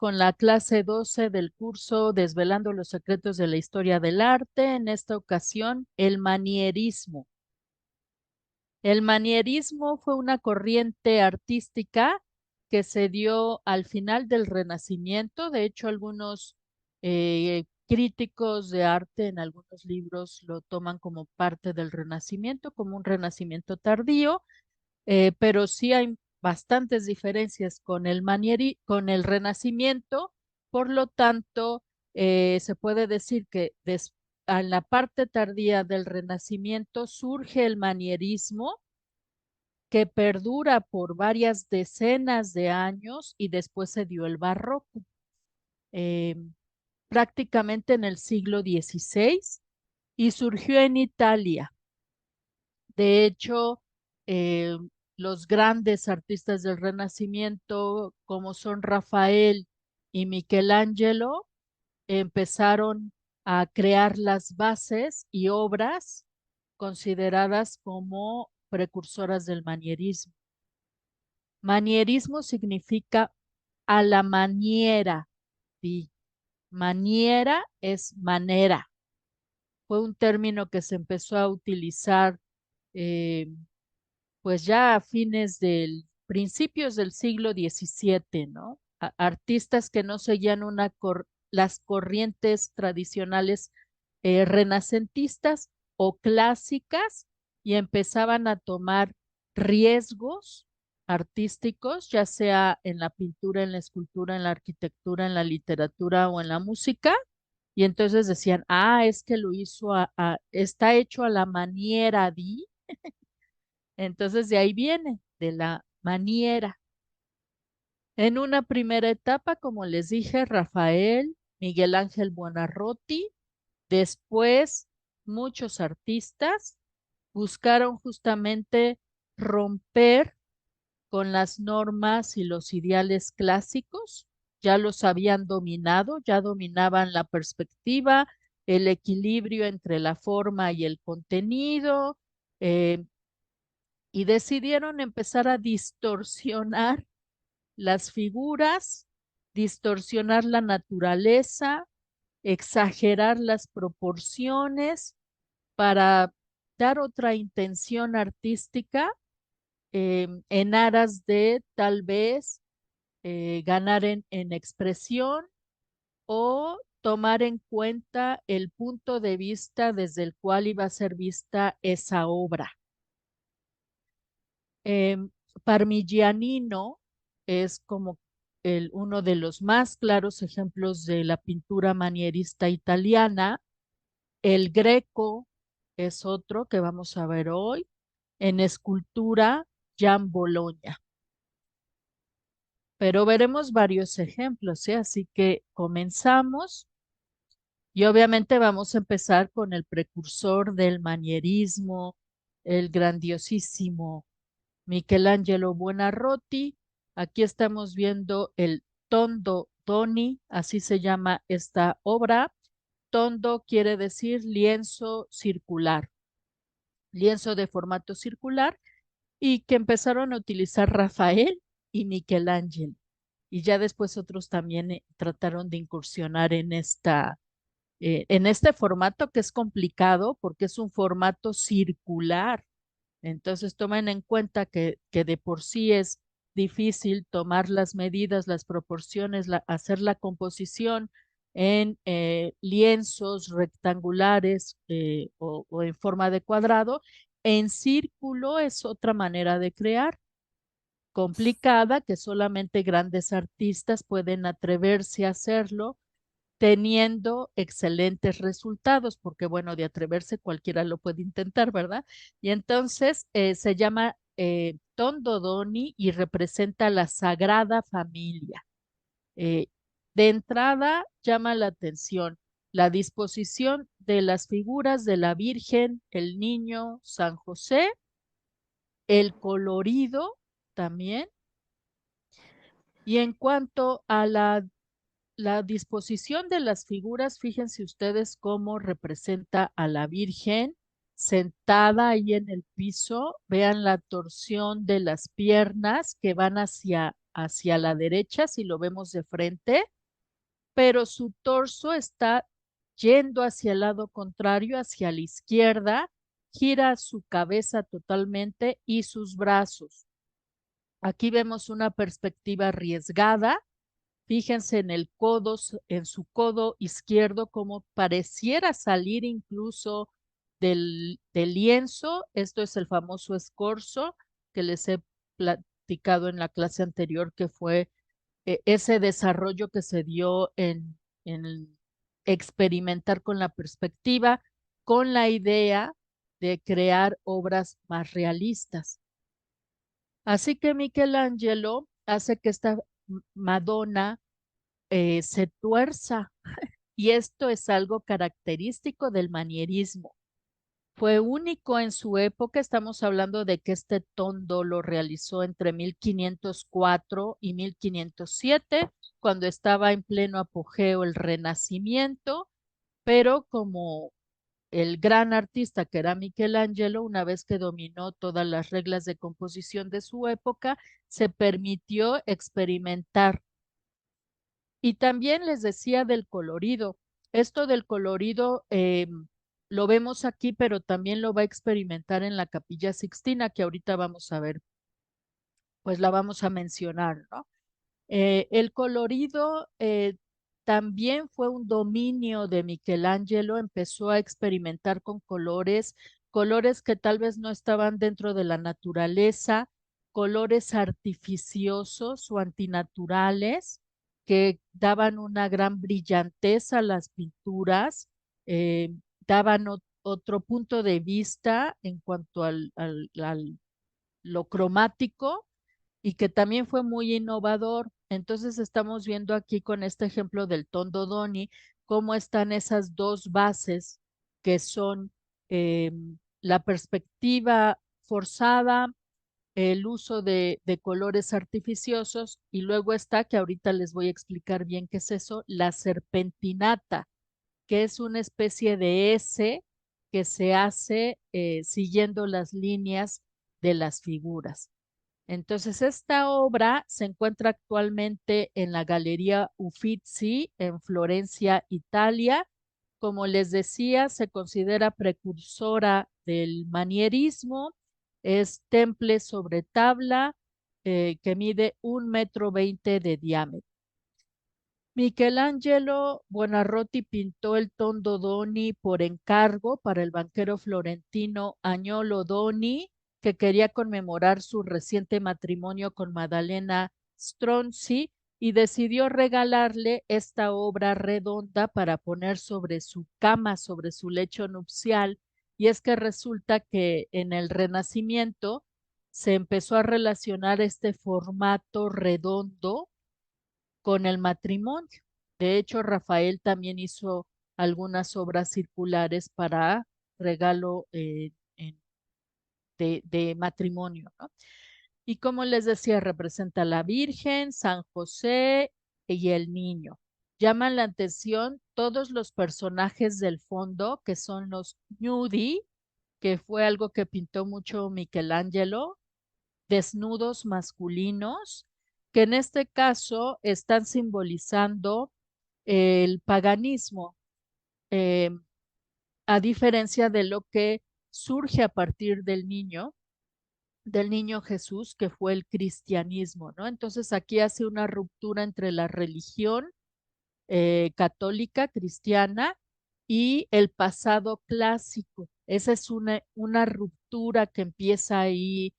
con la clase 12 del curso Desvelando los secretos de la historia del arte. En esta ocasión, el manierismo. El manierismo fue una corriente artística que se dio al final del Renacimiento. De hecho, algunos críticos de arte en algunos libros lo toman como parte del Renacimiento, como un Renacimiento tardío, pero sí hay bastantes diferencias con con el Renacimiento. Por lo tanto, se puede decir que en la parte tardía del Renacimiento surge el manierismo, que perdura por varias decenas de años, y después se dio el barroco, eh, prácticamente en el siglo XVI, y surgió en Italia. De hecho, eh, los grandes artistas del Renacimiento, como son Rafael y Michelangelo, empezaron a crear las bases y obras consideradas como precursoras del manierismo. Manierismo significa a la maniera. Sí. Maniera es manera. Fue un término que se empezó a utilizar eh, pues ya a fines del principios del siglo XVII, ¿no? Artistas que no seguían las corrientes tradicionales renacentistas o clásicas, y empezaban a tomar riesgos artísticos, ya sea en la pintura, en la escultura, en la arquitectura, en la literatura o en la música. Y entonces decían, es que lo hizo está hecho a la maniera de. Entonces de ahí viene, de la maniera. En una primera etapa, como les dije, Rafael, Miguel Ángel Buonarroti. Después, muchos artistas buscaron justamente romper con las normas y los ideales clásicos. Ya los habían dominado, ya dominaban la perspectiva, el equilibrio entre la forma y el contenido, eh, y decidieron empezar a distorsionar las figuras, distorsionar la naturaleza, exagerar las proporciones para dar otra intención artística, en aras de tal vez ganar en expresión, o tomar en cuenta el punto de vista desde el cual iba a ser vista esa obra. Parmigianino es como uno de los más claros ejemplos de la pintura manierista italiana. El Greco es otro que vamos a ver hoy. En escultura, Jan Bologna. Pero veremos varios ejemplos, ¿eh? Así que comenzamos. Y obviamente vamos a empezar con el precursor del manierismo, el grandiosísimo Michelangelo Buonarroti. Aquí estamos viendo el Tondo Doni, así se llama esta obra. Tondo quiere decir lienzo circular, lienzo de formato circular, y que empezaron a utilizar Rafael y Michelangelo. Y ya después otros también trataron de incursionar en este formato, que es complicado porque es un formato circular. Entonces tomen en cuenta que de por sí es difícil tomar las medidas, las proporciones, hacer la composición en lienzos rectangulares, o en forma de cuadrado. En círculo es otra manera de crear, complicada, que solamente grandes artistas pueden atreverse a hacerlo, teniendo excelentes resultados, porque bueno, de atreverse cualquiera lo puede intentar, ¿verdad? Y entonces se llama Tondodoni, y representa la Sagrada Familia. Eh, de entrada llama la atención la disposición de las figuras de la Virgen, el Niño, San José, el colorido también. Y en cuanto a la disposición de las figuras, fíjense ustedes cómo representa a la Virgen sentada ahí en el piso. Vean la torsión de las piernas que van hacia hacia la derecha, si lo vemos de frente, pero su torso está yendo hacia el lado contrario, hacia la izquierda, gira su cabeza totalmente y sus brazos. Aquí vemos una perspectiva arriesgada. Fíjense en el codo, en su codo izquierdo, como pareciera salir incluso del lienzo. Esto es el famoso escorzo que les he platicado en la clase anterior, que fue ese desarrollo que se dio en experimentar con la perspectiva, con la idea de crear obras más realistas. Así que Michelangelo hace que esta Madonna se tuerza, y esto es algo característico del manierismo. Fue único en su época. Estamos hablando de que este tondo lo realizó entre 1504 y 1507, cuando estaba en pleno apogeo el Renacimiento, pero como el gran artista que era Michelangelo, una vez que dominó todas las reglas de composición de su época, se permitió experimentar. Y también les decía del colorido. Esto del colorido lo vemos aquí, pero también lo va a experimentar en la Capilla Sixtina, que ahorita vamos a ver, pues la vamos a mencionar, ¿no? El colorido también fue un dominio de Michelangelo. Empezó a experimentar con colores, colores que tal vez no estaban dentro de la naturaleza, colores artificiosos o antinaturales que daban una gran brillantez a las pinturas, daban otro punto de vista en cuanto al lo cromático, y que también fue muy innovador. Entonces estamos viendo aquí con este ejemplo del Tondodoni cómo están esas dos bases que son eh, la perspectiva forzada, el uso de colores artificiosos, y luego está, que ahorita les voy a explicar bien qué es eso, la serpentinata, que es una especie de S que se hace siguiendo las líneas de las figuras. Entonces, esta obra se encuentra actualmente en la Galería Uffizi en Florencia, Italia. Como les decía, se considera precursora del manierismo. Es temple sobre tabla que mide 1,20 m de diámetro. Michelangelo Buonarroti pintó el Tondo Doni por encargo para el banquero florentino Agnolo Doni, que quería conmemorar su reciente matrimonio con Maddalena Stronzi, y decidió regalarle esta obra redonda para poner sobre su cama, sobre su lecho nupcial. Y es que resulta que en el Renacimiento se empezó a relacionar este formato redondo con el matrimonio. De hecho, Rafael también hizo algunas obras circulares para regalo de matrimonio, ¿no? Y como les decía, representa a la Virgen, San José y el niño. Llaman la atención todos los personajes del fondo, que son los nudi, que fue algo que pintó mucho Michelangelo, desnudos masculinos, que en este caso están simbolizando el paganismo, eh, a diferencia de lo que surge a partir del niño Jesús, que fue el cristianismo, ¿no? Entonces aquí hace una ruptura entre la religión católica, cristiana, y el pasado clásico. Esa es una ruptura que empieza ahí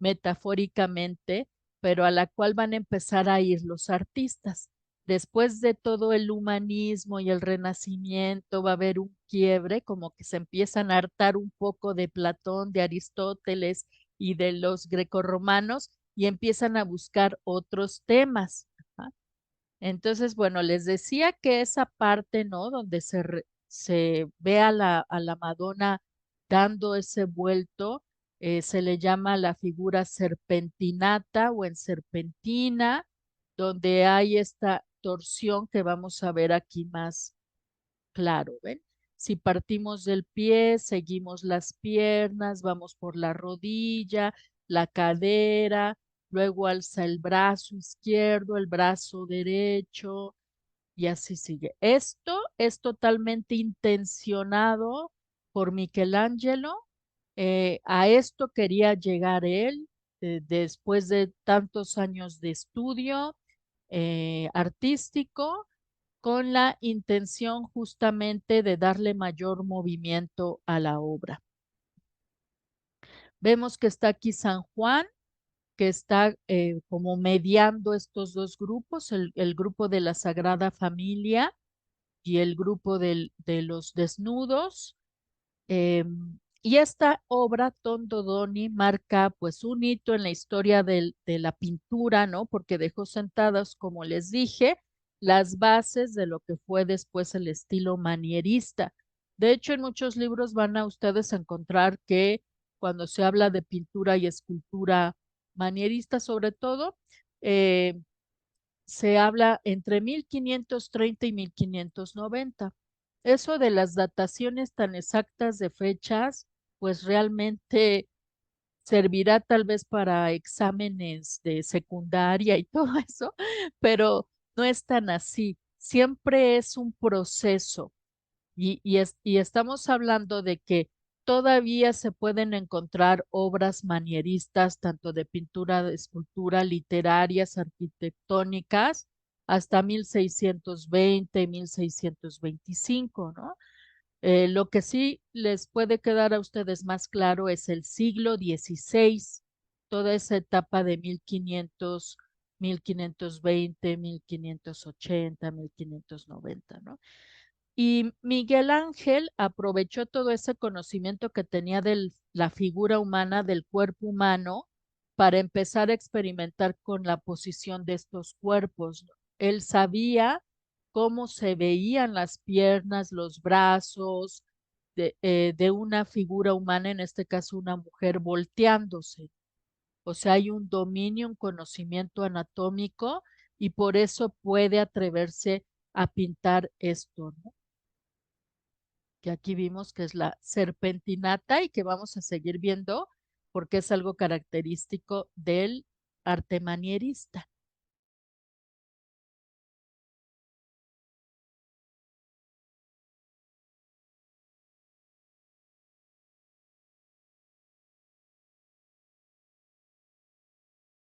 metafóricamente, pero a la cual van a empezar a ir los artistas. Después de todo el humanismo y el renacimiento, va a haber un quiebre, como que se empiezan a hartar un poco de Platón, de Aristóteles y de los grecorromanos, y empiezan a buscar otros temas. Ajá. Entonces, bueno, les decía que esa parte, ¿no? Donde se ve a la Madonna dando ese vuelto, se le llama la figura serpentinata o en serpentina, donde hay esta torsión que vamos a ver aquí más claro, ¿ven? Si partimos del pie, seguimos las piernas, vamos por la rodilla, la cadera, luego alza el brazo izquierdo, el brazo derecho y así sigue. Esto es totalmente intencionado por Michelangelo. A esto quería llegar él después de tantos años de estudio artístico, con la intención justamente de darle mayor movimiento a la obra. Vemos que está aquí San Juan, que está como mediando estos dos grupos, el grupo de la Sagrada Familia y el grupo de los desnudos. Eh, y esta obra, Tondo Doni, marca pues un hito en la historia de la pintura, ¿no? Porque dejó sentadas, como les dije, las bases de lo que fue después el estilo manierista. De hecho, en muchos libros van a ustedes a encontrar que cuando se habla de pintura y escultura manierista, sobre todo, eh, se habla entre 1530 y 1590. Eso de las dataciones tan exactas de fechas, pues realmente servirá tal vez para exámenes de secundaria y todo eso, pero no es tan así. Siempre es un proceso. Y estamos hablando de que todavía se pueden encontrar obras manieristas, tanto de pintura, de escultura, literarias, arquitectónicas, hasta 1620, 1625, ¿no? Lo que sí les puede quedar a ustedes más claro es el siglo XVI, toda esa etapa de 1500, 1520, 1580, 1590, ¿no? Y Miguel Ángel aprovechó todo ese conocimiento que tenía de la figura humana, del cuerpo humano, para empezar a experimentar con la posición de estos cuerpos. Él sabía cómo se veían las piernas, los brazos de una figura humana, en este caso una mujer volteándose. O sea, hay un dominio, un conocimiento anatómico y por eso puede atreverse a pintar esto, ¿no? Que aquí vimos que es la serpentinata y que vamos a seguir viendo porque es algo característico del arte manierista.